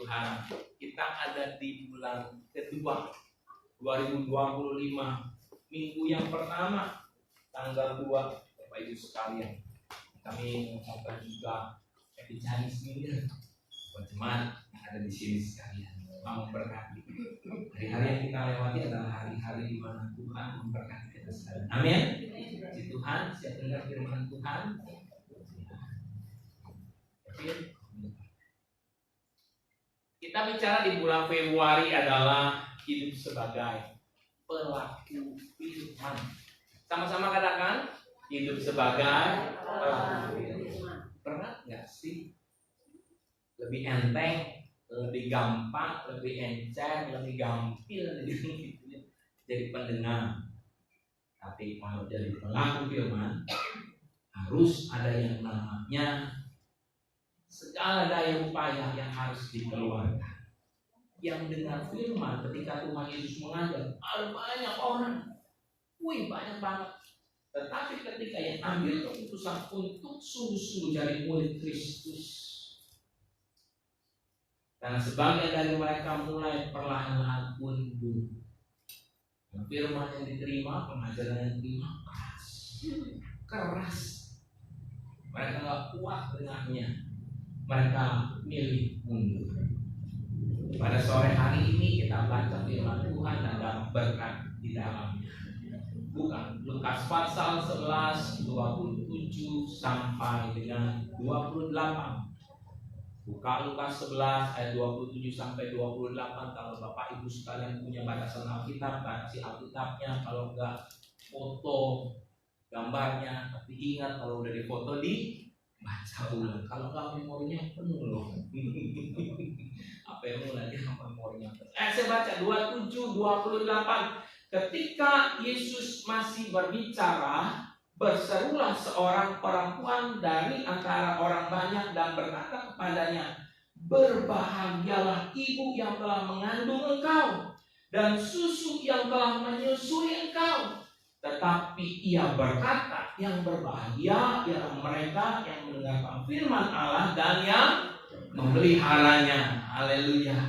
Tuhan, kita ada di bulan kedua 2025, minggu yang pertama, tanggal 2, Bapak Ibu sekalian. Kami mengucapkan juga Happy Chinese New Year buat jemaat yang ada di sini sekalian. Tuhan memberkati. Hari-hari yang kita lewati adalah hari-hari di mana Tuhan memberkati kita sekalian. Amin. Si Tuhan, siap dengar firman Tuhan. Kita bicara di bulan Februari adalah hidup sebagai pelaku firman. Sama-sama katakan, hidup sebagai pelaku firman. Berat gak sih? Lebih enteng, lebih gampang, lebih encer, lebih gampil jadi pendengar. Tapi kalau jadi pelaku firman, harus ada yang namanya segala daya upaya yang harus dikeluarkan. Yang dengar firman ketika Tuhan Yesus mengajar, ada banyak orang, banyak banget. Tetapi ketika yang ambil keputusan untuk sungguh-sungguh jadi murid Kristus, dan sebagian dari mereka mulai perlahan-lahan mundur. Firman yang diterima, pengajaran yang diterima keras. Mereka nggak kuat dengannya. Mereka milih mundur. Pada sore hari ini kita baca firman Tuhan dan dalam berkat di dalamnya. Bukan Lukas pasal 11 27 sampai dengan 28. Buka Lukas 11 ayat 27 sampai 28. Kalau Bapak Ibu sekalian punya batasan Alkitab, baca Alkitabnya. Kalau enggak, foto gambarnya. Tapi ingat, kalau udah difoto baca ulang. Kalau enggak, memorinya penuh loh. Apa yang lagi memorinya penuh. Saya baca 27 28. Ketika Yesus masih berbicara, berserulah seorang perempuan dari antara orang banyak dan berkata kepadanya, "Berbahagialah ibu yang telah mengandung engkau dan susu yang telah menyusui engkau." Tetapi ia berkata, yang berbahagia ialah mereka yang mendengarkan firman Allah dan yang memeliharanya. Haleluya.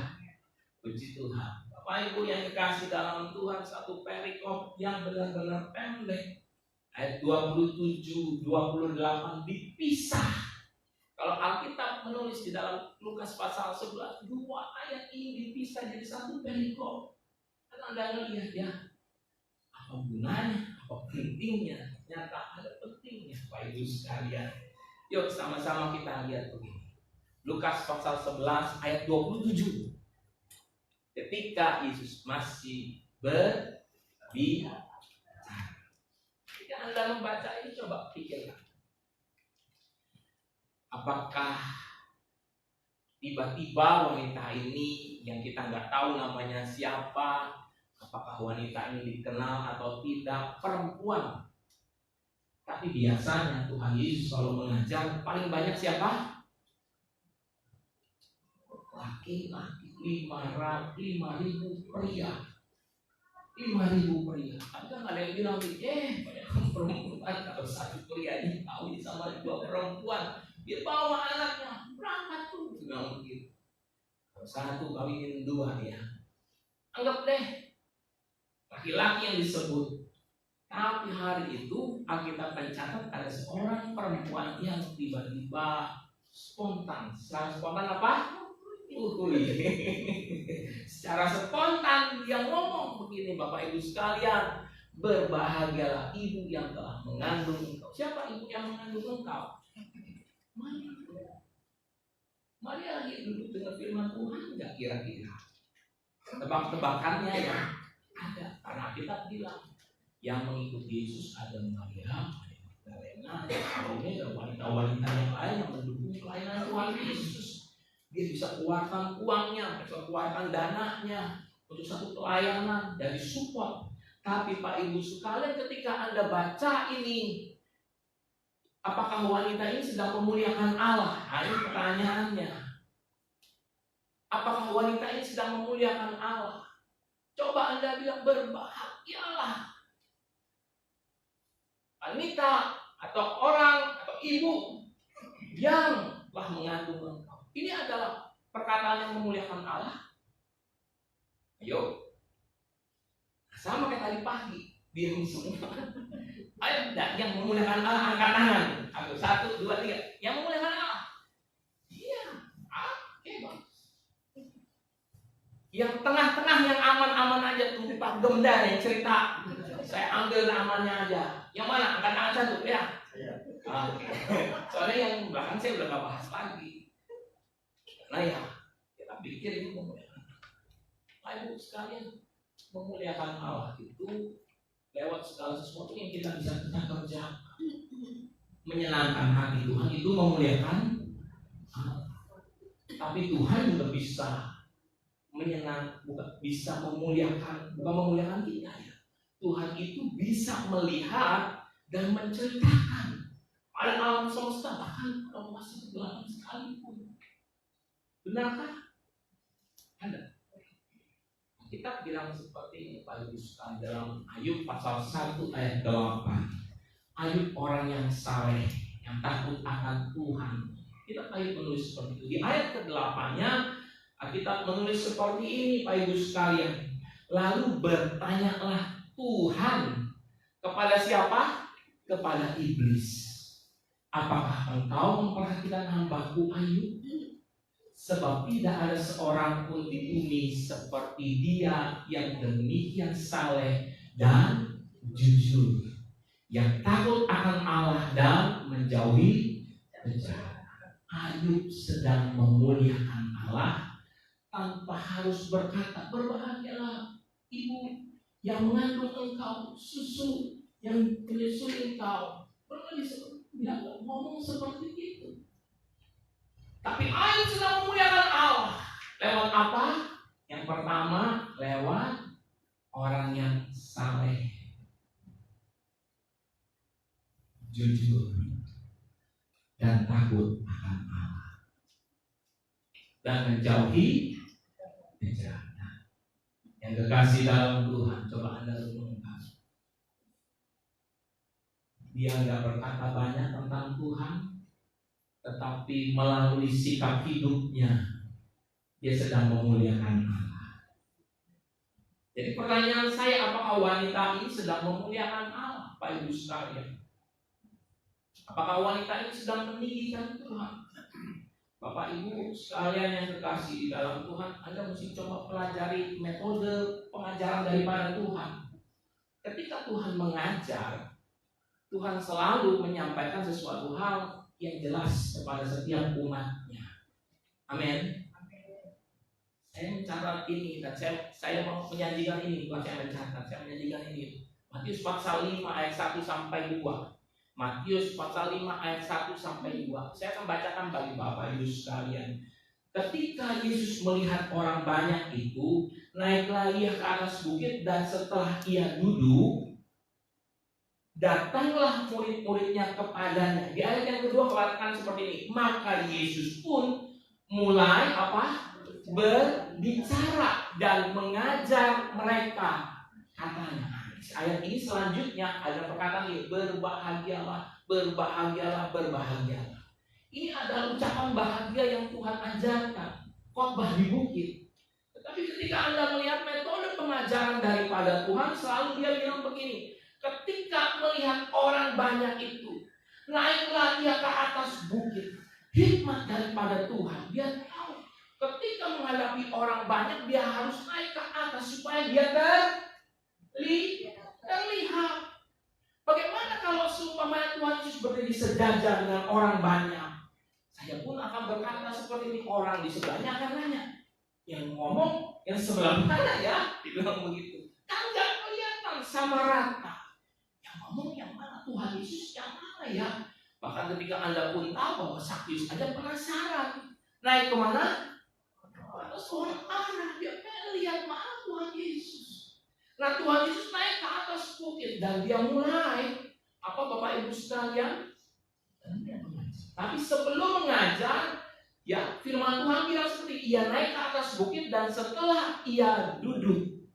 Puji Tuhan. Bapak Ibu yang dikasih dalam Tuhan, satu perikop yang benar-benar pendek. Ayat 27, 28 dipisah. Kalau Alkitab menulis di dalam Lukas pasal 11, 2 ayat ini dipisah jadi satu perikop. Karena Anda lihat ya, apa gunanya, apa pentingnya? Ternyata ada pentingnya, Bapak Ibu sekalian. Yuk sama-sama kita lihat begini. Lukas pasal 11 ayat 27. Ketika Yesus masih berbicara. Ketika Anda membaca ini, coba pikirkan. Apakah tiba-tiba wanita ini yang kita nggak tahu namanya siapa, apakah wanita ini dikenal atau tidak, perempuan. Tapi biasanya Tuhan Yesus selalu mengajar paling banyak siapa? Laki-laki. 5.000 pria. 5.000 pria. Ada nggak ada yang bilang, banyak perempuan. Kalau satu pria ini tahu sama 2 perempuan, dia bawa anaknya berangkat tuh. Bilang begitu. Kalau satu kawinin 2 ya. Anggap deh laki-laki yang disebut. Tapi hari itu Alkitab mencatat ada seorang perempuan yang tiba-tiba spontan. Secara spontan apa? Secara spontan dia ngomong begini, Bapak Ibu sekalian, berbahagialah ibu yang telah mengandung engkau. Siapa ibu yang mengandung engkau? Maria lagi duduk dengan firman Tuhan, enggak kira-kira? Tebak-tebakannya ya ada, karena kita bilang yang mengikuti Yesus ada Maria, Magdalena, dan wanita-wanita yang lain yang mendukung pelayanan Tuhan Yesus. Dia bisa keluarkan uangnya, bisa keluarkan dananya untuk satu pelayanan dari support. Tapi Pak Ibu sekalian, ketika Anda baca ini, apakah wanita ini sedang memuliakan Allah? Ini pertanyaannya. Apakah wanita ini sedang memuliakan Allah? Coba Anda bilang, berbahagialah wanita atau orang atau ibu yang telah mengandung engkau. Ini adalah perkataan yang memuliakan Allah? Ayo. Sama kayak tadi pagi, diam semua. Ayo, yang memuliakan Allah angkat tangan. Aku 1, 2, 3. Yang memuliakan Allah. Iya. Oke, Bang. Yang tengah-tengah yang aman-aman aja tuh Pak Gemda yang cerita. Saya ambil namanya aja. Yang mana? Angkat tangan 1 ya. Oke. Soalnya yang belakang saya udah gak bahas lagi. Nah ya, kita pikir ini memuliakan. Ibu sekalian, memuliakan Allah itu lewat segala sesuatu yang kita bisa kerjakan. Menyenangkan hati Tuhan itu memuliakan Allah. Tapi Tuhan juga bisa bisa memuliakan, bukan memuliakan kita ya. Tuhan itu bisa melihat dan menceritakan pada alam semesta, bahkan kalau masih kegelapan sekalipun. Benarkah? Ada. Kita bilang seperti ini Pak Ibu sekalian dalam Ayub pasal 1 ayat 8. Ayub orang yang saleh, yang takut akan Tuhan. Kita Ayub menulis seperti itu. Di ayat ke-8-nya kita menulis seperti ini Pak Ibu sekalian. Lalu bertanyalah Tuhan kepada siapa? Kepada iblis. Apakah engkau memperhatikan hamba-Ku Ayub? Sebab tidak ada seorang pun di bumi seperti dia yang demikian saleh dan jujur, yang takut akan Allah dan menjauhi kejahatan. Ayub sedang memuliakan Allah tanpa harus berkata, berbahagialah ibu yang mengandung engkau, susu yang menyusui engkau. Tidak ngomong seperti itu. Tapi Ayub sedang memuliakan Allah. Lewat apa? Yang pertama, lewat orang yang saleh, jujur, dan takut akan Allah, dan menjauhi kejahatan. Yang kekasih dalam Tuhan, coba Anda renungkan. Dia nggak berkata banyak tentang Tuhan, tetapi melalui sikap hidupnya dia sedang memuliakan Allah. Jadi pertanyaan saya, apakah wanita ini sedang memuliakan Allah, Pak Ibu sekalian? Apakah wanita ini sedang meninggikan Tuhan? Bapak Ibu sekalian yang kekasih di dalam Tuhan, Anda mesti coba pelajari metode pengajaran daripada Tuhan. Ketika Tuhan mengajar, Tuhan selalu menyampaikan sesuatu hal yang jelas kepada setiap umatnya. Amin. Saya mencatat ini dan saya mau menyajikan ini, bukan saya mencatat, saya menyajikan ini. Matius pasal 5 ayat 1 sampai 2. Matius pasal 5 ayat 1 sampai 2. Saya akan bacakan bagi Bapak Ibu sekalian. Ketika Yesus melihat orang banyak itu, naiklah ia ke atas bukit, dan setelah ia duduk, datanglah murid-muridnya kepadanya. Di ayat yang kedua katakan seperti ini. Maka Yesus pun mulai apa? Berbicara dan mengajar mereka. Katanya. Ayat ini selanjutnya ada perkataan ini, berbahagialah, berbahagialah, berbahagialah. Ini adalah ucapan bahagia yang Tuhan ajarkan, khotbah di bukit. Tetapi ketika Anda melihat metode pengajaran daripada Tuhan, selalu dia bilang begini, ketika melihat orang banyak itu, naiklah dia ke atas bukit. Hikmat daripada Tuhan, dia tahu ketika menghadapi orang banyak, dia harus naik ke atas supaya dia terlihat. Bagaimana kalau seumpamanya Tuhan Yesus berdiri sejajar dengan orang banyak? Saya pun akan berkata seperti ini, orang di sebelahnya akan nanya, yang ngomong yang sebelah mana ya? Dibilang begitu. Kan gak kelihatan sama rata. Yang ngomong yang mana? Tuhan Yesus yang mana ya? Bahkan ketika Anda pun tahu bahwa Sakyus aja penasaran. Naik kemana? Atas orang arah. Dia pengen lihat mana Tuhan Yesus. Nah, Tuhan Yesus naik ke atas bukit dan dia mulai apa Bapak Ibu sekalian? Tapi sebelum mengajar, ya firman Tuhan bilang seperti ia naik ke atas bukit dan setelah ia duduk,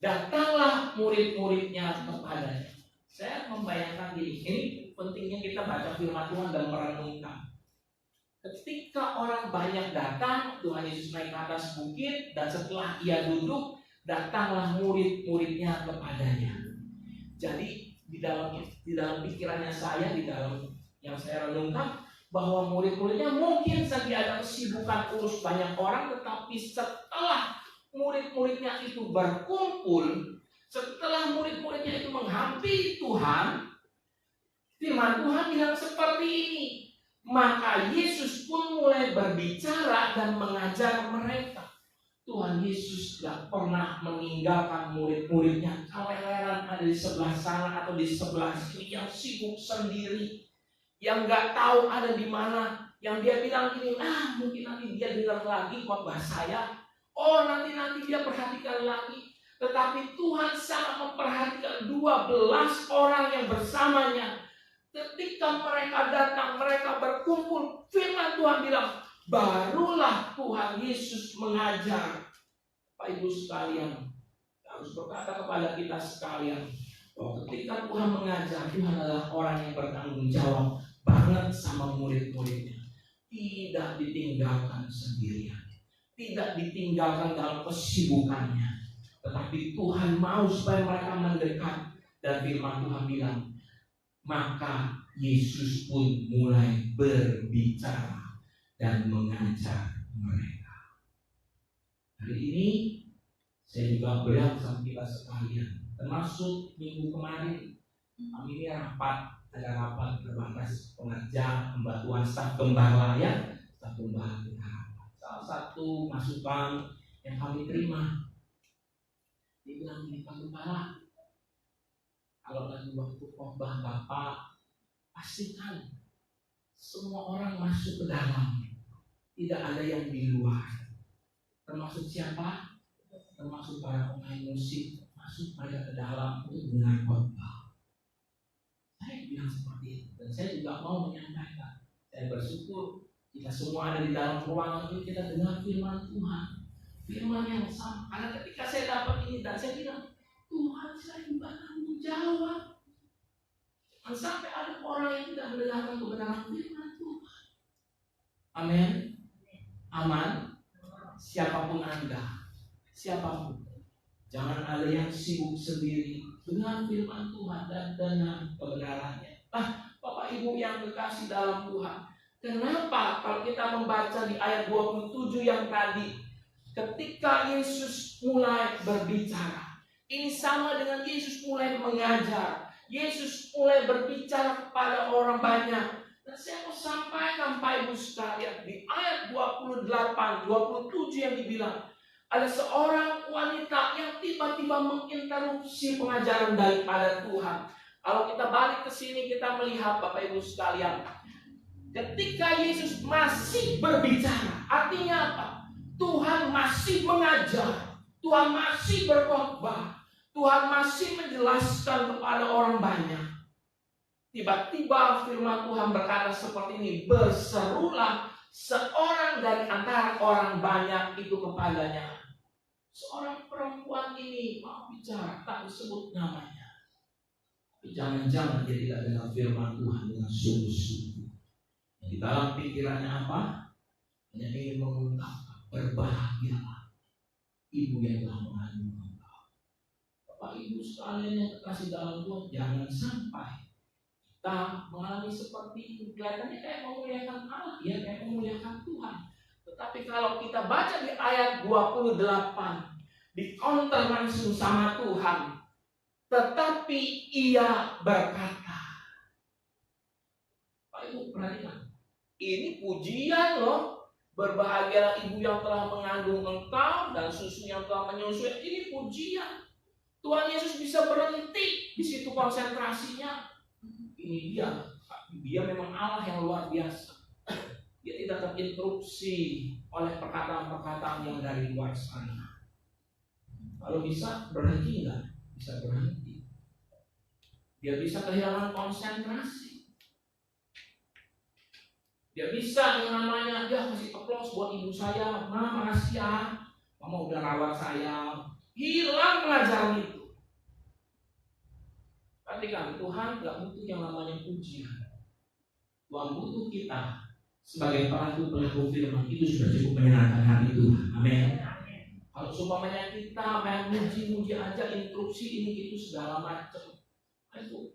datanglah murid-muridnya kepadanya. Saya membayangkan ini pentingnya kita baca firman Tuhan dan merenungkan. Ketika orang banyak datang, Tuhan Yesus naik ke atas bukit, dan setelah ia duduk, datanglah murid-muridnya kepadanya. Jadi di dalam pikirannya saya, di dalam yang saya renungkan, bahwa murid-muridnya mungkin saja ada kesibukan urus banyak orang, tetapi setelah murid-muridnya itu berkumpul, setelah murid-muridnya itu menghampiri Tuhan, firman Tuhan bilang seperti ini. Maka Yesus pun mulai berbicara dan mengajar mereka. Tuhan Yesus gak pernah meninggalkan murid-muridnya keleran ada di sebelah sana atau di sebelah sini, yang sibuk sendiri, yang gak tahu ada di mana, yang dia bilang gini, mungkin nanti dia dengar lagi khotbah saya, nanti dia perhatikan lagi. Tetapi Tuhan sangat memperhatikan 12 orang yang bersamanya. Ketika mereka datang, mereka berkumpul, firman Tuhan bilang, barulah Tuhan Yesus mengajar. Bapak Ibu sekalian, harus berkata kepada kita sekalian, bahwa ketika Tuhan mengajar, Tuhan adalah orang yang bertanggung jawab banget sama murid-muridnya. Tidak ditinggalkan sendirian, tidak ditinggalkan dalam kesibukannya, tetapi Tuhan mau supaya mereka mendekat. Dan firman Tuhan bilang, maka Yesus pun mulai berbicara dan mengajar mereka. Hari ini saya juga bilang sama kita sekalian, termasuk minggu kemarin kami ini ada rapat terbatas pengerja pembatuan staf gembala ya, staf gembala kita. Salah satu masukan yang kami terima, dia bilang gini, Pak Gembala, kalau lagi waktu khotbah Bapak, pastikan semua orang masuk ke dalam, tidak ada yang di luar. Termasuk siapa? Termasuk para pemain musik, masuk mereka ke dalam untuk mendengar khotbah. Saya bilang seperti itu, dan saya juga mau menyampaikan. Saya bersyukur kita semua ada di dalam ruangan ini, kita dengar firman Tuhan, firman yang sama. Karena ketika saya dapat ini dan saya bilang, Tuhan, saya juga tanggung jawab. Jangan sampai ada orang yang tidak mendengarkan kebenaran firman Tuhan. Amin. Aman. Siapapun Anda, siapapun, jangan ada yang sibuk sendiri dengan firman Tuhan dan dengan kebenarannya. Bapak Ibu yang kekasih dalam Tuhan, kenapa kalau kita membaca di ayat 27 yang tadi, ketika Yesus mulai berbicara, ini sama dengan Yesus mulai mengajar, Yesus mulai berbicara kepada orang banyak. Dan saya mau sampaikan Bapak Ibu sekalian, di ayat 28, 27 yang dibilang, ada seorang wanita yang tiba-tiba menginterupsi pengajaran daripada Tuhan. Kalau kita balik ke sini, kita melihat Bapak Ibu sekalian, ketika Yesus masih berbicara, artinya apa? Tuhan masih mengajar, Tuhan masih berkhotbah, Tuhan masih menjelaskan kepada orang banyak. Tiba-tiba firman Tuhan berkata seperti ini, berserulah seorang dari antara orang banyak itu kepadanya. Seorang perempuan ini mau bicara, tak disebut namanya. Tapi jangan-jangan dia tidak dengar firman Tuhan dengan sungguh-sungguh. Di dalam pikirannya apa? Hanya ingin mengungkapkan, berbahagialah ibu yang telah mengandung engkau. Bapak Ibu sekalian yang terkasih dalam Tuhan, jangan sampai kita mengalami seperti itu. Kelihatannya kayak memuliakan Allah, ya kayak memuliakan Tuhan. Tetapi kalau kita baca di ayat 28, di counter langsung sama Tuhan, tetapi ia berkata. Pak Ibu perhatikan, ini pujian loh. Berbahagialah ibu yang telah mengandung engkau dan susu yang telah menyusui. Ini pujian. Tuhan Yesus bisa berhenti di situ konsentrasinya. Ini dia memang Allah yang luar biasa. Dia tidak terinterupsi oleh perkataan-perkataan yang dari luar sana. Kalau bisa berhenti enggak? Bisa berhenti. Dia bisa kehilangan konsentrasi. Dia bisa yang namanya, dia kasih aplaus buat ibu saya, Mama makasih ya, Mama udah rawat saya. Hilang pelajaran itu. Perhatikan, Tuhan gak butuh yang namanya pujian. Tuhan butuh kita sebagai pelaku firman itu sudah cukup menyenangkan hati Tuhan. Amin. Kalau seumpamanya kita main muji-muji aja, instruksi ini itu segala macam, itu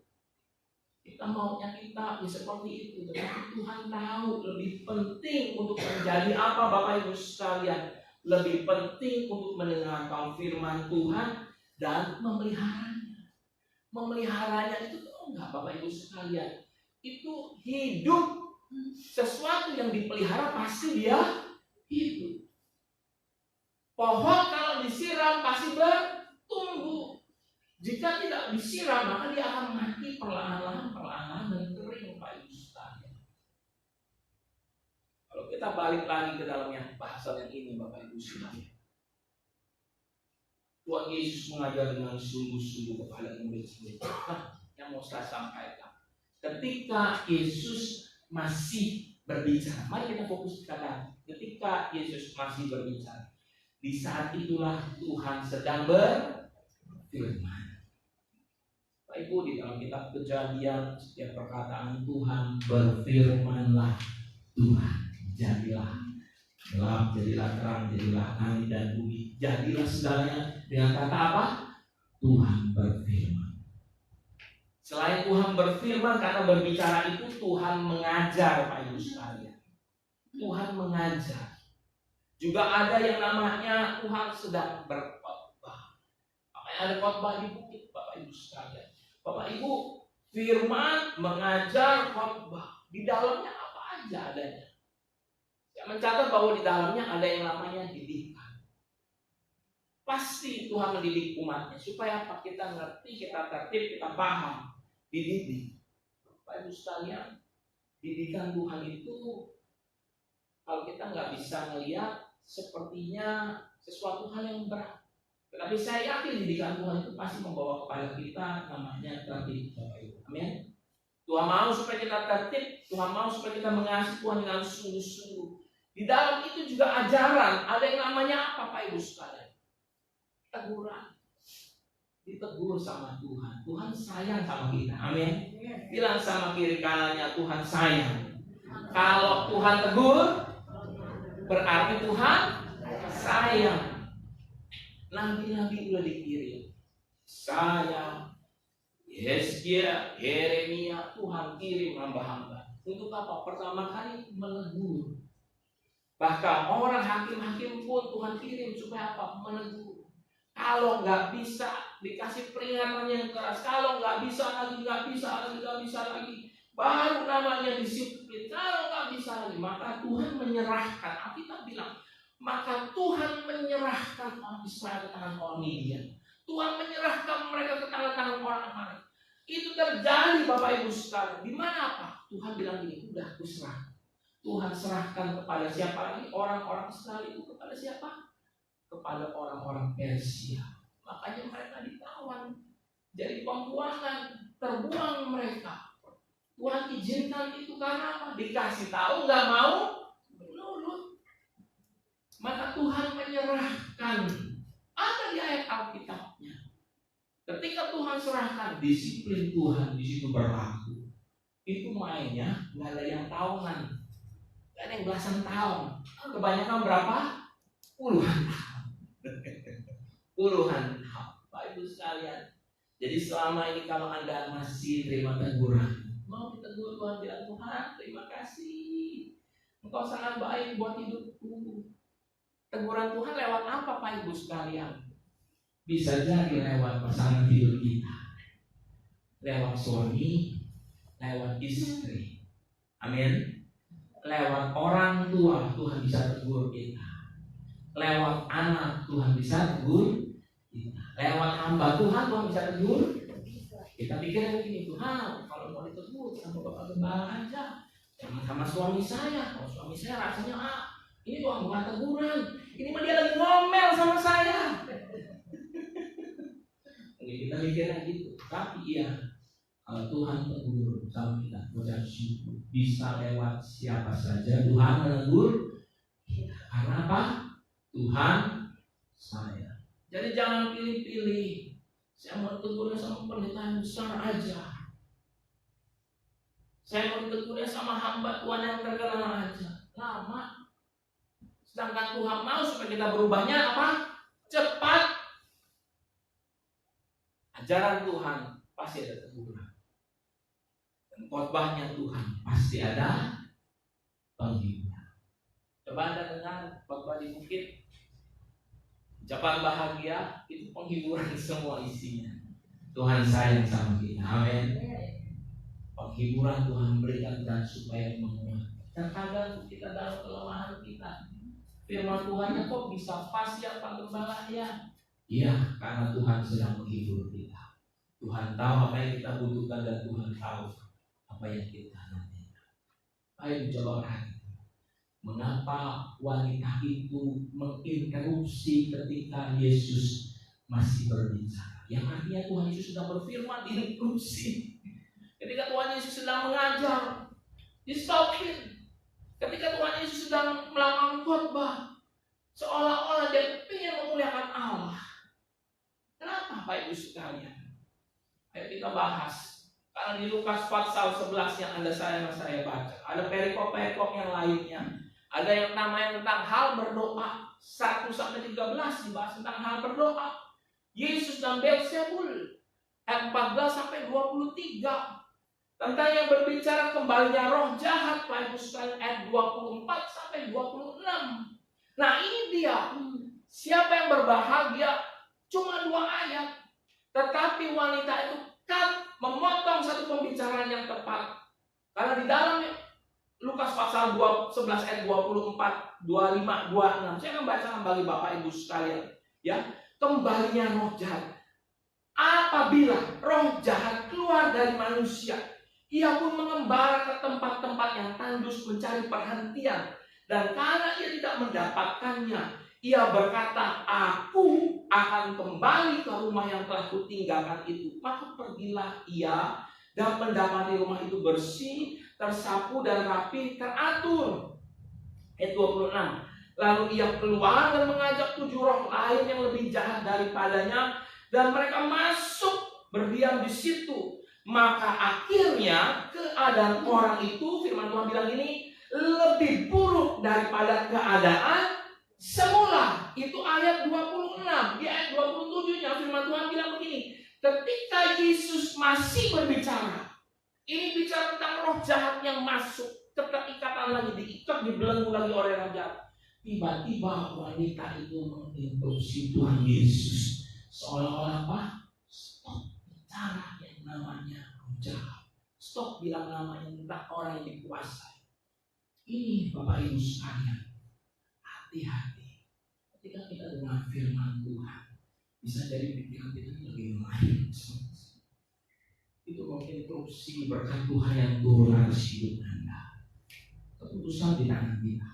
kita maunya kita seperti itu. Tetapi Tuhan tahu lebih penting untuk menjadi apa, Bapak Ibu sekalian. Lebih penting untuk mendengarkan firman Tuhan dan memeliharanya. Memeliharanya itu enggak, Bapak Ibu sekalian. Itu hidup. Sesuatu yang dipelihara pasti dia hidup. Pohon kalau disiram pasti bertumbuh. Jika tidak disiram, maka dia akan mati perlahan-lahan dan kering, Pak Ibu sekalian. Kalau kita balik lagi ke dalam yang bahasan yang ini, Bapak Ibu sekalian, Tuhan Yesus mengajar dengan sungguh-sungguh kepada murid-murid. Nah, yang mau saya sampaikan, ketika Yesus masih berbicara, mari kita fokus pada ketika Yesus masih berbicara. Di saat itulah Tuhan sedang berfirman. Bapak Ibu, di dalam kitab Kejadian, setiap perkataan Tuhan, berfirmanlah Tuhan, jadilah gelap, jadilah terang, jadilah langit dan bumi, jadilah segalanya dengan kata apa? Tuhan berfirman. Selain Tuhan berfirman, karena berbicara itu Tuhan mengajar, Pak Ibu sekalian. Tuhan mengajar. Juga ada yang namanya Tuhan sedang berkhotbah. Makanya ada khotbah di bukit, Bapak Ibu sekalian. Bapak Ibu, firman, mengajar, khotbah. Di dalamnya apa aja adanya. Saya mencatat bahwa di dalamnya ada yang namanya didikan. Pasti Tuhan mendidik umatnya supaya apa? Kita ngerti, kita tertib, kita paham. Dididik. Bapak Ibu sekalian, didikan Tuhan itu kalau kita nggak bisa melihat sepertinya sesuatu hal yang berat. Tetapi saya yakin didikan Tuhan itu pasti membawa kepada kita namanya tertib, Bapak Ibu. Amin. Tuhan mau supaya kita tertib, Tuhan mau supaya kita mengasihi Tuhan dengan sungguh-sungguh. Di dalam itu juga ajaran, ada yang namanya apa, Pak Ibu sekalian? Teguran. Ditegur sama Tuhan. Tuhan sayang sama kita. Amin. Bilang sama kiri kanannya, Tuhan sayang. Kalau Tuhan tegur, berarti Tuhan sayang. Nabi-nabi udah dikirim. Saya, Yesaya, Yeremia, Tuhan kirim hamba-hamba. Untuk apa? Pertama kali menegur. Bahkan orang hakim-hakim pun Tuhan kirim supaya apa? Menegur. Kalau nggak bisa dikasih peringatan yang keras, kalau nggak bisa lagi, baru namanya disiplin. Kalau nggak bisa lagi, maka Tuhan menyerahkan. Alkitab bilang, maka Tuhan menyerahkan orang Israel ke tangan orang Midian. Tuhan menyerahkan mereka ke tangan orang Amalek. Itu terjadi, Bapak Ibu sekalian. Di mana apa? Tuhan bilang gini, udah aku serahkan. Tuhan serahkan kepada siapa lagi? Orang-orang Israel itu kepada siapa? Kepada orang-orang Persia. Makanya mereka ditawan, jadi pembuangan, terbuang mereka. Tuhan izinkan itu karena apa? Dikasih tahu nggak mau menurut. Maka Tuhan menyerahkan. Ada di ayat Alkitabnya. Ketika Tuhan serahkan, disiplin Tuhan di situ berlaku. Itu mainnya nggak ada yang tahunan, nggak ada yang belasan tahun. Kebanyakan berapa? Puluhan tahun. Puluhan tahun, Pak Ibu sekalian. Jadi selama ini kalau Anda masih terima teguran, mau ditegur Tuhan, bilang Tuhan terima kasih, Engkau sangat baik buat hidupku. Teguran Tuhan lewat apa, Pak Ibu sekalian? Bisa jadi lewat pasangan hidup kita, lewat suami, lewat istri, amin. Lewat orang tua Tuhan bisa tegur kita. Lewat anak Tuhan bisa tegur kita. Lewat hamba Tuhan bisa tegur kita. Pikir begini, Tuhan kalau mau ditegur sama Bapak Gembala aja, jangan sama suami saya. Kalau suami saya rasanya ini Tuhan bukan teguran, ini mah dia lagi ngomel sama saya. Mungkin kita mikirnya gitu. Tapi iya, kalau Tuhan tegur sama kita, ucap syukur. Bisa lewat siapa saja Tuhan menegur kita. Karena apa? Tuhan saya. Jadi jangan pilih-pilih. Saya mau tegur sama pendeta yang besar aja. Saya mau ditegur sama hamba Tuhan yang terkenal aja. Lama. Sedangkan Tuhan mau supaya kita berubahnya apa? Cepat. Ajaran Tuhan pasti ada teguran. Dan khotbahnya Tuhan pasti ada penghiburan. Coba Anda dengar khotbah di bukit. Ucapan bahagia itu penghiburan semua isinya. Tuhan sayang sama kita. Amin. Penghiburan Tuhan berikan dan supaya menguatkan. Terkadang kita dalam kelemahan kita. Firman Tuhannya kok bisa pas ya Pak Gembala ya? Iya, karena Tuhan sedang menghibur kita. Tuhan tahu apa yang kita butuhkan dan Tuhan tahu apa yang kita nantikan. Ayo coba perhatikan. Mengapa wanita itu menginterupsi ketika Yesus masih berbicara? Yang artinya Tuhan Yesus sedang berfirman, diinterupsi. Ketika Tuhan Yesus sedang mengajar, di stopin. Ketika Tuhan Yesus sedang melakukan khotbah, seolah-olah dia ingin memuliakan Allah. Kenapa Bapak Ibu sekalian? Ayo kita bahas. Karena di Lukas pasal 11 yang saya baca, ada perikop-perikop yang lainnya. Ada yang namanya tentang hal berdoa. 1-13 dibahas tentang hal berdoa. Yesus dan Beelzebul. Ayat 14-23. Tentang yang berbicara kembalinya roh jahat, Bapak Ibu sekalian, ayat 24-26. Nah ini dia. Siapa yang berbahagia? Cuma 2 ayat. Tetapi wanita itu kan memotong satu pembicaraan yang tepat. Karena di dalam Lukas pasal 11 ayat 24, 25, 26. Saya akan baca kembali Bapak Ibu sekalian. Ya, kembalinya roh jahat. Apabila roh jahat keluar dari manusia, ia pun mengembara ke tempat-tempat yang tandus mencari perhentian. Dan karena ia tidak mendapatkannya, ia berkata, aku akan kembali ke rumah yang telah kutinggalkan itu. Maka pergilah ia dan mendapati rumah itu bersih, tersapu dan rapi, teratur. Ayat 26. Lalu ia keluar dan mengajak 7 roh lain yang lebih jahat daripadanya, dan mereka masuk berdiam di situ. Maka akhirnya keadaan orang itu, firman Tuhan bilang ini, lebih buruk daripada keadaan semula. Itu ayat 26. Di ayat 27-nya firman Tuhan bilang begini, ketika Yesus masih berbicara, ini bicara tentang roh jahat yang masuk, keterikatan lagi, diikat, dibelenggu lagi oleh roh jahat. Tiba-tiba wanita itu menginterupsi Tuhan Yesus. Seolah-olah apa? Stop bicara yang namanya roh jahat. Stop bilang namanya tentang orang yang dikuasai. Ini Bapak Ibu sekalian, hati-hati. Ketika kita dengar firman Tuhan, bisa jadi pikiran kita lebih lain. Itu menginterupsi berkat Tuhan yang turun atas hidup Anda. Keputusan di tangan kita.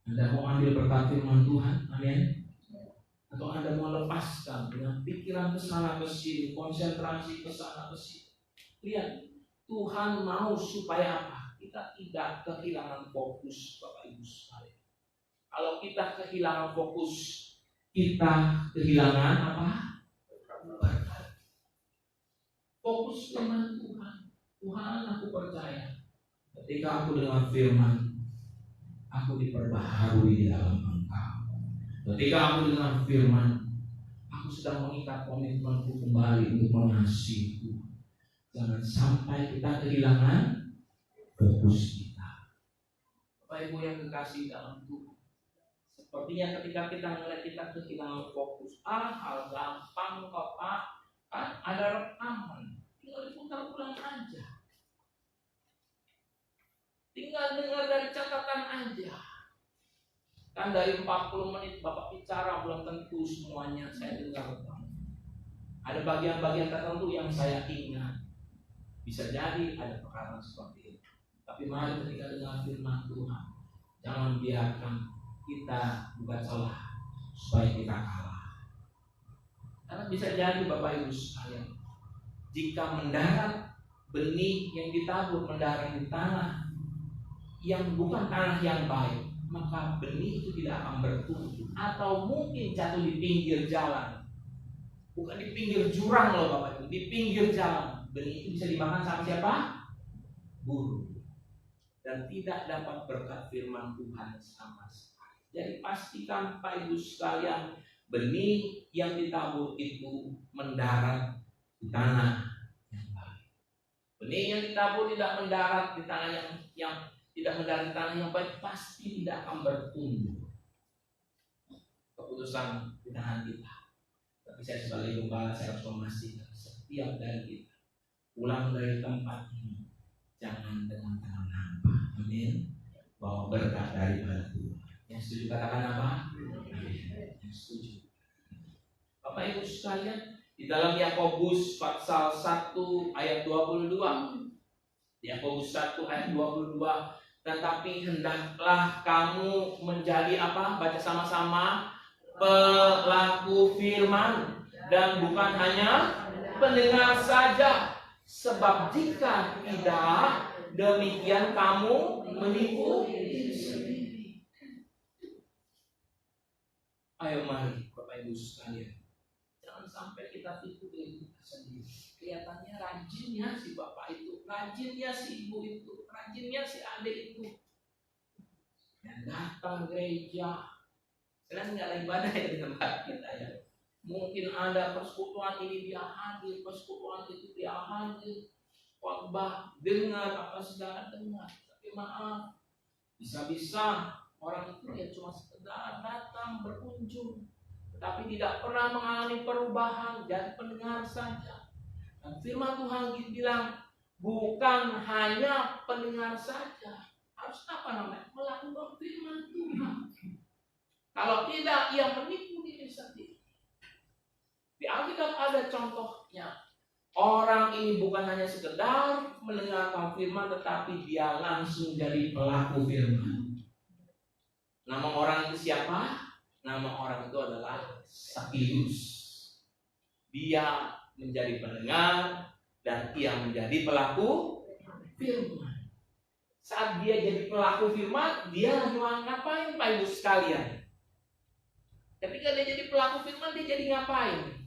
Anda mau ambil berkat firman Tuhan, amin? Atau Anda mau lepaskan dengan pikiran kesana kesini, konsentrasi kesana kesini. Lihat, Tuhan mau supaya apa? Kita tidak kehilangan fokus, Bapak Ibu sekalian. Kalau kita kehilangan fokus, kita kehilangan apa? Berkat. Fokus dengan Tuhan. Tuhan, aku percaya. Ketika aku dengar firman, aku diperbaharui di dalam Engkau. Ketika aku dengar firman, aku sedang mengikat komitmenku kembali untuk mengasihi Tuhan. Jangan sampai kita kehilangan fokus kita. Bapak Ibu yang kekasih dalam Tuhan, sepertinya ketika kita melihat kita kehilangan fokus, hal gampang kok Pak, kan ada rekaman, tinggal diputar ulang aja, tinggal dengar dari catatan aja. Kan dari 40 menit Bapak bicara belum tentu semuanya saya dengar. Ada bagian-bagian tertentu yang saya ingat. Bisa jadi ada perkara seperti itu. Tapi mari ketika dengar firman Tuhan, jangan biarkan kita buka celah supaya kita kalah. Karena bisa jadi Bapak Ibu sekalian, jika mendarat benih yang ditabur mendarat di tanah yang bukan tanah yang baik, maka benih itu tidak akan bertumbuh. Atau mungkin jatuh di pinggir jalan. Bukan di pinggir jurang loh Bapak Ibu, di pinggir jalan. Benih itu bisa dimakan sama siapa? buruk dan tidak dapat berkat firman Tuhan sama sekali. Jadi pastikan Bapak Ibu sekalian, benih yang ditabur itu mendarat di tanah yang baik. Benih yang ditabur tidak mendarat di tanah yang tidak mendarat di tanah yang baik, pasti tidak akan bertumbuh. Keputusan di tangan kita. Tapi saya sebagai gembala, saya harus memastikan setiap dari kita pulang dari tempat ini jangan dengan tangan hampa. Amin. Bawa berkat daripada Tuhan. Yang setuju katakan apa? Yang setuju. Bapak Ibu sekalian, di dalam Yakobus pasal 1 ayat 22. Yakobus 1 ayat 22. Tetapi hendaklah kamu menjadi apa? Baca sama-sama. Pelaku firman dan bukan hanya pendengar saja. Sebab jika tidak, demikian kamu menipu diri sendiri. Ayo mari Bapak Ibu sekalian, jangan sampai kita tipu diri kita sendiri. Kelihatannya rajinnya si bapak itu, rajinnya si ibu itu, rajinnya si adik itu, yang datang gereja, kalian nggak lagi ibadah ya di tempat kita ya. Mungkin ada persekutuan ini dia hadir, persekutuan itu dia hadir, khotbah dengar apa segala dengar. Tapi maaf, bisa-bisa orang itu ya cuma sekedar datang berkunjung, tetapi tidak pernah mengalami perubahan dan pendengar saja. Dan firman Tuhan bilang bukan hanya pendengar saja, harus apa namanya? Melakukan firman Tuhan. Kalau tidak, ia menipu diri sendiri. Di Alkitab ada contohnya. Orang ini bukan hanya sekedar mendengarkan firman, tetapi dia langsung jadi pelaku firman. Nama orang itu siapa? Nama orang itu adalah Sakius. Dia menjadi pendengar dan ia menjadi pelaku firman. Saat dia jadi pelaku firman, dia lagi ngapain Pak Ibu sekalian? Ketika dia jadi pelaku firman, dia jadi ngapain?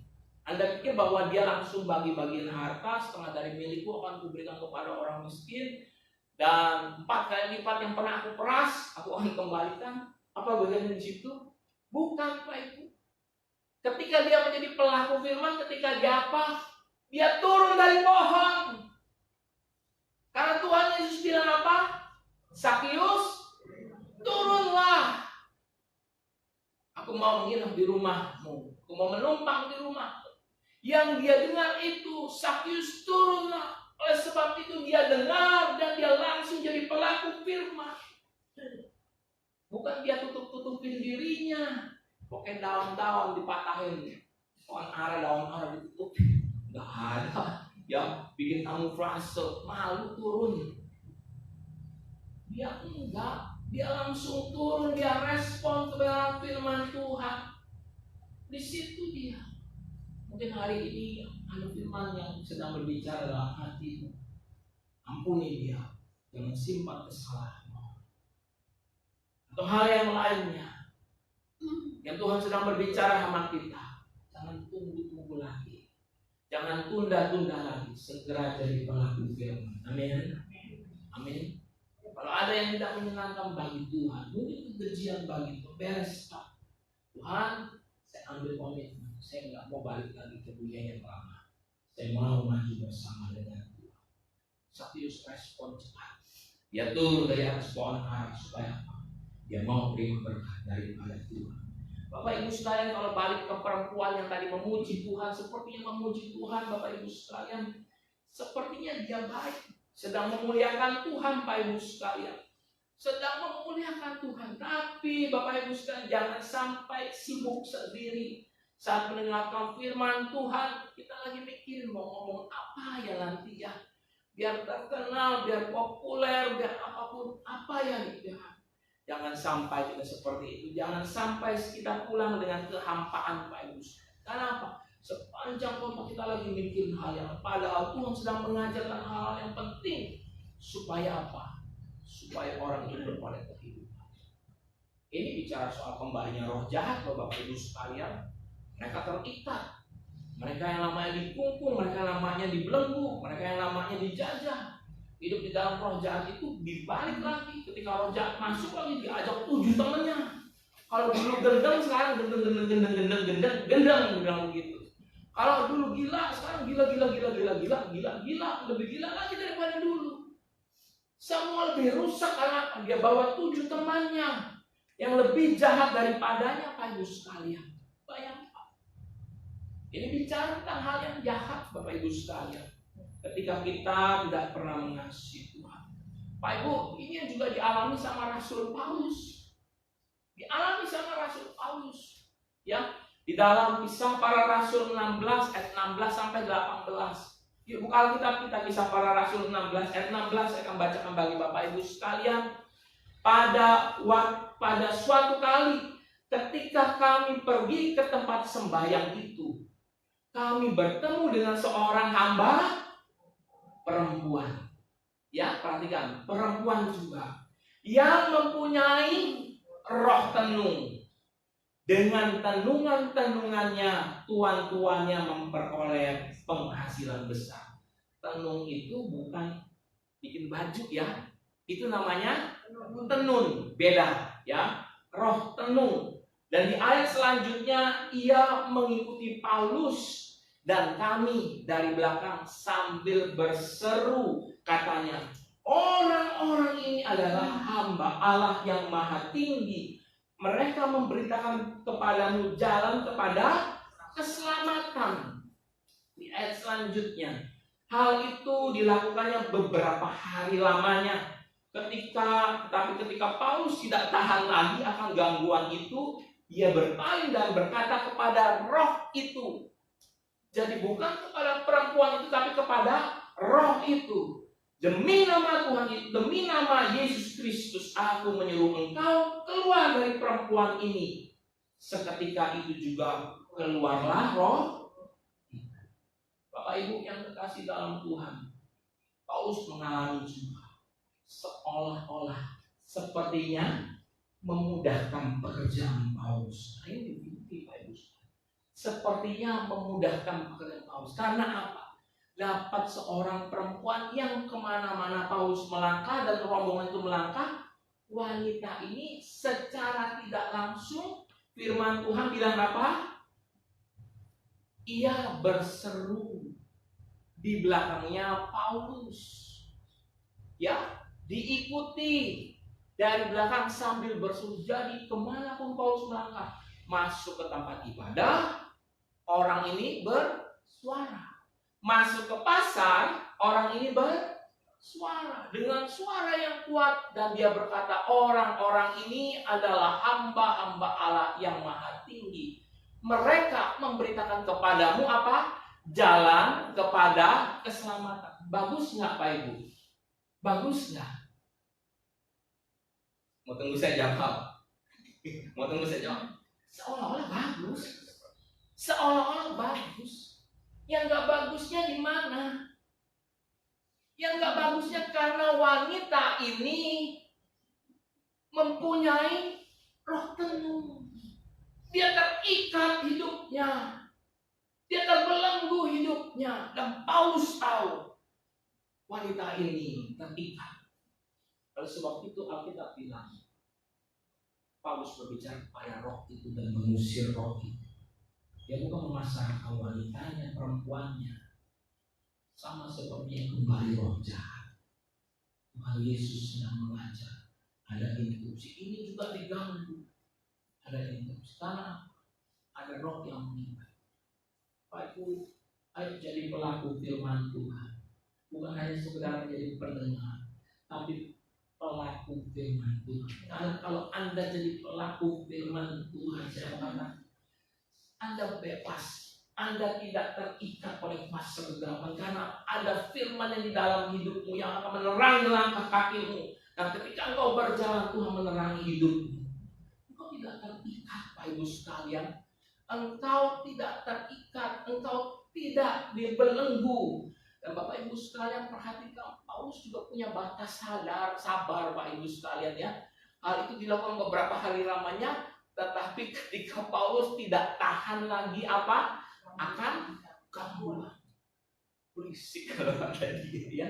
Anda pikir bahwa dia langsung bagi-bagiin harta, setengah dari milikku akan kuberikan kepada orang miskin, dan 4 kali lipat yang pernah aku peras, aku akan kembalikan. Apa bagian di situ? Bukan Pak Ibu. Ketika dia menjadi pelaku firman, ketika dia apa? Dia turun dari pohon. Karena Tuhan Yesus bilang apa? Sakius, turunlah. Aku mau menginap di rumahmu. Aku mau menumpang di rumah. Yang dia dengar itu, Sakius turunlah. Oleh sebab itu dia dengar dan dia langsung jadi pelaku firman. Bukan dia tutup-tutupin dirinya. Pakai daun-daun dipatahin. Daun ara ditutup. Nggak ada. Ya bikin kamuflase, malu turun. Dia enggak. Dia langsung turun, dia respon kebenaran firman Tuhan. Di situ dia. Mungkin hari ini ada firman yang sedang berbicara dalam hatimu. Ampuni dia, jangan simpan kesalahanmu. Atau hal yang lainnya yang Tuhan sedang berbicara sama kita. Jangan tunggu-tunggu lagi, jangan tunda-tunda lagi. Segera jadi pelaku firman. Amin. Amin. Kalau ada yang tidak menyenangkan bagi Tuhan, mungkin kebencian bagi Tuhan, beres Pak. Tuhan, saya ambil komitmen. Saya nggak mau balik lagi ke dunia yang lama. Saya mau maju bersama dengan Tuhan. Sakius respon cepat. Dia turun dari atas pohon ara supaya apa? Dia mau terima berkat daripada Tuhan. Bapak Ibu sekalian, kalau balik ke perempuan yang tadi memuji Tuhan, sepertinya memuji Tuhan, Bapak Ibu sekalian, sepertinya dia baik, sedang memuliakan Tuhan, Bapak Ibu sekalian. Sedang memuliakan Tuhan. Tapi Bapak Ibu sekalian, jangan sampai sibuk sendiri. Saat mendengarkan firman Tuhan, kita lagi mikirin mau ngomong apa ya nanti ya. Biar terkenal, biar populer, biar apapun. Apa ya nih Tuhan. Jangan sampai kita seperti itu. Jangan sampai kita pulang dengan kehampaan Pak Ibu. Kenapa? Sepanjang waktu kita lagi mikirin hal yang padahal Tuhan sedang mengajarkan hal-hal yang penting. Supaya apa? Supaya orang itu beroleh kehidupan. Ini bicara soal kembalinya roh jahat Bapak Ibu sekalian. Mereka terikat, mereka yang namanya dikungkung, mereka yang namanya dibelenggu, mereka yang namanya dijajah. Hidup di dalam roh jahat itu dibalik lagi. Ketika roh jahat masuk lagi diajak 7 temannya. Kalau dulu gendeng, sekarang gendeng begitu. Kalau dulu gila, sekarang gila, lebih gila lagi daripada dulu. Semua lebih rusak karena dia bawa 7 temannya yang lebih jahat daripadanya, Bapak Ibu sekalian. Bayangkan. Ini bicara tentang hal yang jahat, Bapak Ibu sekalian. Ketika kita tidak pernah mengasihi Tuhan. Pak Ibu, ini yang juga dialami sama Rasul Paulus. Dialami sama Rasul Paulus. Ya, di dalam Kisah Para Rasul 16 ayat 16 sampai 18. Yuk buka Alkitab kita, Kisah Para Rasul 16 ayat 16. Saya akan bacakan bagi Bapak Ibu sekalian. Pada suatu kali ketika kami pergi ke tempat sembahyang itu, kami bertemu dengan seorang hamba perempuan. Ya, perhatikan, perempuan juga yang mempunyai roh tenung. Dengan tenungan-tenungannya tuan-tuannya memperoleh penghasilan besar. Tenung itu bukan bikin baju ya. Itu namanya tenun, beda ya. Roh tenung. Dan di ayat selanjutnya ia mengikuti Paulus dan kami dari belakang sambil berseru, katanya, orang-orang ini adalah hamba Allah yang maha tinggi. Mereka memberitakan kepadamu jalan kepada keselamatan. Di ayat selanjutnya, hal itu dilakukannya beberapa hari lamanya. Tetapi ketika Paulus tidak tahan lagi akan gangguan itu, ia berpaling dan berkata kepada roh itu. Jadi bukan kepada perempuan itu, tapi kepada roh itu. Demi nama Tuhan, demi nama Yesus Kristus, aku menyuruh engkau keluar dari perempuan ini. Seketika itu juga keluarlah roh. Bapak Ibu yang terkasih dalam Tuhan, Paulus mengalami juga seolah-olah sepertinya memudahkan pekerjaan Paulus. Nah, ini dibukti Pak Ibu. Sepertinya memudahkan pekerjaan Paulus. Karena apa? Dapat seorang perempuan yang kemana-mana Paulus melangkah dan rombongan itu melangkah, wanita ini secara tidak langsung firman Tuhan bilang apa? Ia berseru di belakangnya Paulus. Ya, diikuti dari belakang sambil berseru. Jadi kemanapun Paulus melangkah, masuk ke tempat ibadah, orang ini bersuara. Masuk ke pasar, orang ini bersuara dengan suara yang kuat dan dia berkata, orang-orang ini adalah hamba-hamba Allah yang maha tinggi. Mereka memberitakan kepadamu apa? Jalan kepada keselamatan. Bagus nggak Pak Ibu? Bagus nggak? Mau tunggu saya jawab? Mau tunggu saya jawab? Seolah-olah bagus. Seolah-olah bagus. Yang gak bagusnya di mana? Yang gak bagusnya karena wanita ini mempunyai roh tenung. Dia terikat hidupnya. Dia terbelenggu hidupnya. Dan Paulus tahu wanita ini terikat. Oleh sebab itu Alkitab bilang, Paulus berbicara kepada roh itu dan mengusir roh itu. Dia bukan memasarkan wanitanya, perempuannya. Sama seperti yang kembali roh jahat. Tuhan Yesus sedang mengajar. Ada interupsi. Ini juga diganggu. Ada interupsi. Karena ada roh yang meninggal. Pak Ibu, ayo jadi pelaku firman Tuhan. Bukan hanya sekedar menjadi pendengar, tapi pelaku firman Tuhan. Karena kalau Anda jadi pelaku firman Tuhan, saya mengatakan, Anda bebas, Anda tidak terikat oleh fase kegelapan karena ada firman yang di dalam hidupmu yang akan menerangi langkah kakimu. Dan ketika engkau berjalan, Tuhan menerangi hidupmu. Engkau tidak terikat, Pak Ibu sekalian. Engkau tidak terikat, engkau tidak dibelenggu. Dan Bapak Ibu sekalian perhatikan, Paulus juga punya batas sabar Pak Ibu sekalian ya. Hal itu dilakukan beberapa hari lamanya. Tetapi ketika Paulus tidak tahan lagi apa? Akan gangguan. Berisik kalau ada dia ya.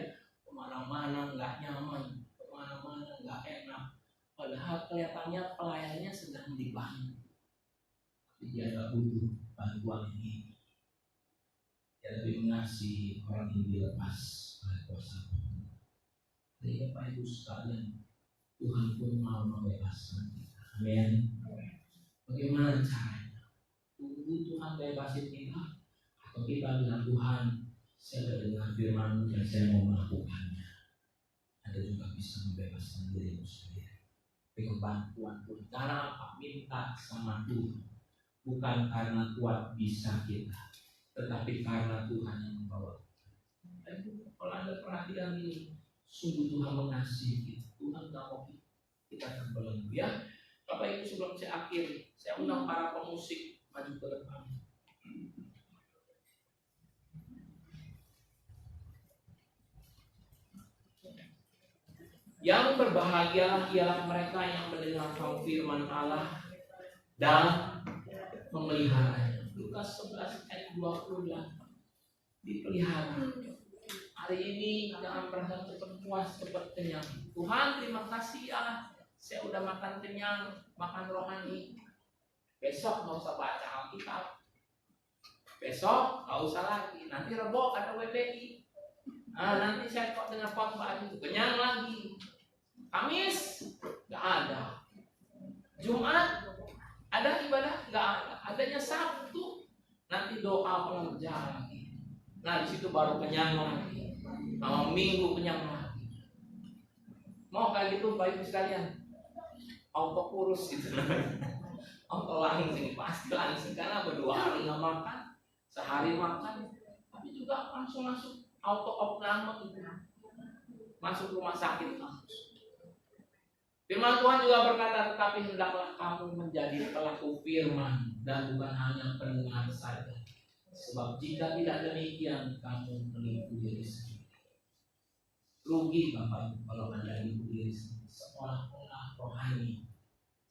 kemana-mana nggak nyaman, kemana-mana nggak enak. Padahal kelihatannya pelayannya sedang dibantu, tapi dia nggak butuh bantuan ini. Dia lebih mengasihi orang yang dilepas oleh kuasa Tuhan. Jadi Bapak Ibu sekalian, Tuhan pun mau membebaskan kita. Amin. Bagaimana caranya? Tunggu Tuhan bebasin kita, atau kita bilang Tuhan, saya sudah dengar firman-Mu dan saya mau melakukannya. Anda juga bisa membebaskan dirimu sendiri dengan bantuan Tuhan. Karena apa? Minta sama Tuhan, bukan karena kuat bisa kita, tetapi karena Tuhan yang membawa. Dan kalau Anda perhatikan ini, sungguh Tuhan mengasihi kita. Tuhan tidak mau kita terbelenggu, ya. Bapak Ibu, sebelum saya akhiri, saya undang para pemusik maju ke depan. Yang berbahagia ialah mereka yang mendengarkan firman Allah dan memeliharanya. Lukas 11 ayat 28. Dipelihara. Hari ini jangan merasa cepat puas, cepat kenyang. Tuhan, terima kasih ya, saya udah makan kenyang, makan rohani. Besok nggak usah baca Alkitab. Besok nggak usah lagi. Nanti Rebo ada WBI. Nanti saya kok dengar khotbah itu kenyang lagi. Kamis nggak ada. Jumat ada ibadah nggak ada. Adanya Sabtu nanti doa pengerja lagi. Nah di situ baru kenyang lagi. Minggu kenyang lagi. Mau kayak gitu Bapak Ibu sekalian? Auto kurus gitu. Auto langsing, pasti langsing karena berdua hari nggak makan, sehari makan, tapi juga langsung masuk auto opname gitu. Masuk rumah sakit langsung. Firman Tuhan juga berkata, tetapi hendaklah kamu menjadi pelaku firman dan bukan hanya pendengar saja. Sebab jika tidak demikian, kamu menipu diri sendiri. Rugi Bapak Ibu kalau Anda menipu diri sendiri, seolah-olah rohani,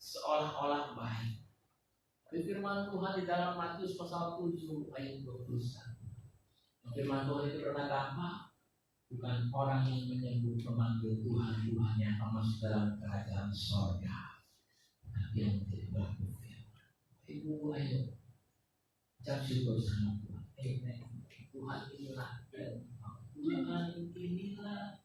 seolah-olah baik. Tapi firman Tuhan di dalam Matius pasal 7 ayat 21. Firman Tuhan itu berkata apa? Bukan orang yang menyebut memanggil Tuhan, Tuhan yang akan masuk dalam kerajaan sorga, tapi yang menjadi pelaku firman. Ibu, ayo ucap syukur sama Tuhan. Tuhan inilah yang